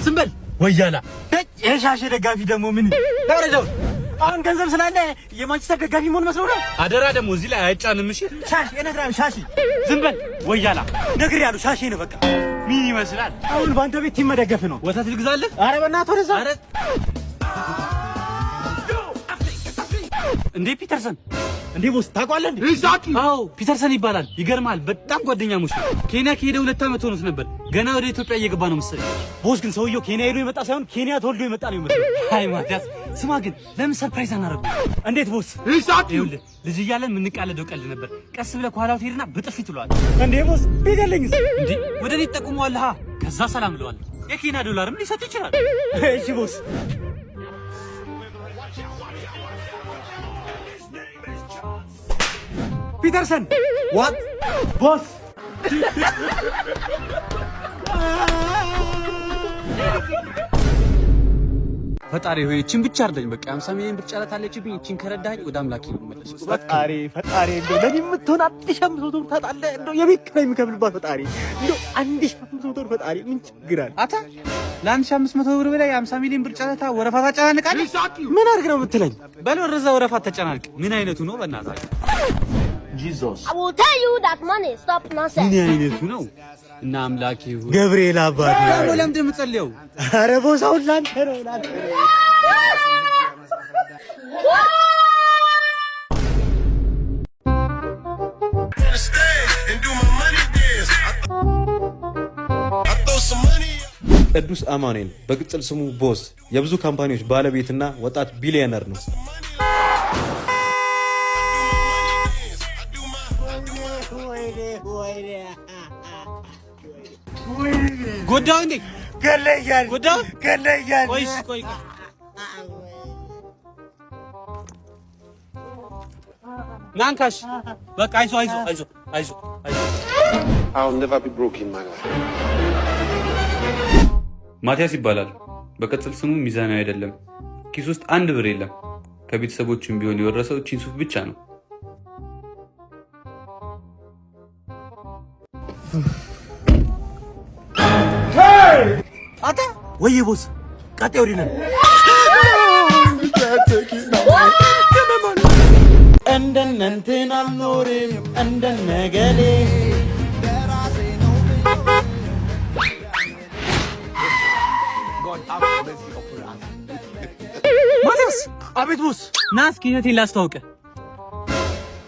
ዝም በል ወያላ የሻሽ ደጋፊ ደግሞ ምን ታረደው አሁን ገንዘብ ስላለ የማንቸስተር ደጋፊ መሆን መስሎ ነው አደራ ደግሞ እዚህ ላይ አይጫንም እሺ ሻሽ የነግራም ሻሽ ዝም በል ወያላ ነግር ያሉ ሻሽ ነው በቃ ምን ይመስላል አሁን ባንተ ቤት ቲም መደገፍ ነው ወተት ልግዛለህ አረ በእናትህ ወደዛ አረ እንዴ ፒተርሰን እንዴ ቦስ ታውቃለህ እንዴ አዎ ፒተርሰን ይባላል ይገርማል በጣም ጓደኛሞች ነው ኬንያ ከሄደ 2 አመት ሆኖት ነበር ገና ወደ ኢትዮጵያ እየገባ ነው መሰለኝ ቦስ ግን ሰውየው ኬንያ ሄዶ የመጣ ሳይሆን ኬንያ ተወልዶ የመጣ ነው የሚመስለው አይ ማቲያስ ስማ ግን ለምን ሰርፕራይዝ አናረጉ እንዴት ቦስ ይኸውልህ ልጅ እያለን የምንቃለደው ቀልድ ነበር ቀስ ብለህ ከኋላው ትሄድና በጥፊ ትለዋል እንዴ ቦስ ቢደልኝስ እንዴ ወደ እኔ ተጠቁመዋለህ ከዛ ሰላም ብለዋል የኬንያ ዶላርም ሊሰጥ ይችላል እሺ ቦስ ፒተርሰን ዋት ቦስ ፈጣሪ ሆይ እቺን ብቻ አርደኝ በቃ 50 ሚሊዮን ብር ጨረታ አለችብኝ እቺን ከረዳኝ ወደ አምላኬ ነው መለስ ፈጣሪ እንደው ለኔ የምትሆን 1500 ብር ታጣለህ እንደው የቤት ኪራይ የሚከፍልባት ፈጣሪ እንደው 1500 ብር ፈጣሪ ምን ችግር አለ አታ ለ1500 ብር በላይ 50 ሚሊዮን ብር ጨረታ ወረፋ ታጨናንቃለህ ምን አድርግ ነው የምትለኝ በል ወረዛ ወረፋ ተጨናንቅ ምን አይነቱ ነው በእናትህ Jesus I will tell you that money stop nonsense ምን አይነቱ ነው እና አምላኬ ሆይ ገብርኤል አባቴ ደግሞ ለምን እንደምጸልየው አረ ቦሳው ላንተ ነው ቅዱስ አማኑኤል በቅጽል ስሙ ቦስ የብዙ ካምፓኒዎች ባለቤትና ወጣት ቢሊዮነር ነው። ጎዳው እንዴ ገለያል ጎዳው ገለያል ወይስ ቆይ ናንካሽ በቃ አይዞ I'll never be broke in my life. ማቲያስ ይባላል። በቅጽል ስሙ ሚዛናዊ አይደለም። ኪስ ውስጥ 1 ብር የለም። ከቤተሰቦቹም ቢሆን የወረሰው እቺን ሱፍ ብቻ ነው። አታ ወይ ቦስ ቀጤ ወዲነን እንደነንተን አልኖርም እንደነገሌ ማቲያስ አቤት ቦስ ና እስኪ እህቴን ላስተዋውቅህ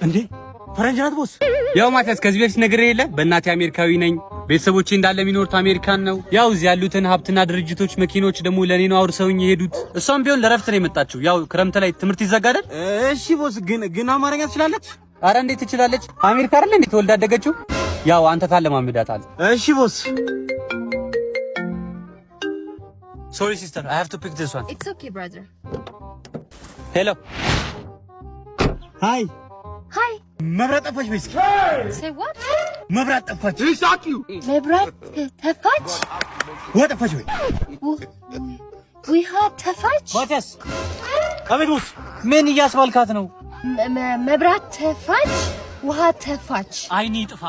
እንዴ ፈረንጅ ናት ቦስ ያው ማቲያስ ከዚህ በፊት ነግሬህ የለ በእናቴ አሜሪካዊ ነኝ ቤተሰቦቼ እንዳለ የሚኖሩት አሜሪካን ነው ያው እዚህ ያሉትን ሀብትና ድርጅቶች መኪኖች ደግሞ ለኔ ነው አውርሰውኝ የሄዱት እሷም ቢሆን ለረፍት ነው የመጣችው ያው ክረምት ላይ ትምህርት ይዘጋዳል እሺ ቦስ ግን አማርኛ ትችላለች አረ እንዴት ትችላለች አሜሪካ አይደል እንዴ ተወልዳ ያደገችው ያው አንተ ታለማምዳታል እሺ ቦስ Sorry sister I have to pick this one It's okay brother Hello Hi Hi መብራት ጠፋች በስኪ Say what መብራት ጠፋች መብራት ተፋች ወጠፋች ወይ ውሃ ተፋች ማቲያስ አቤት ቦስ ምን እያስባልካት ነው መብራት ተፋች ውሃ ተፋች አይኔ ጥፋ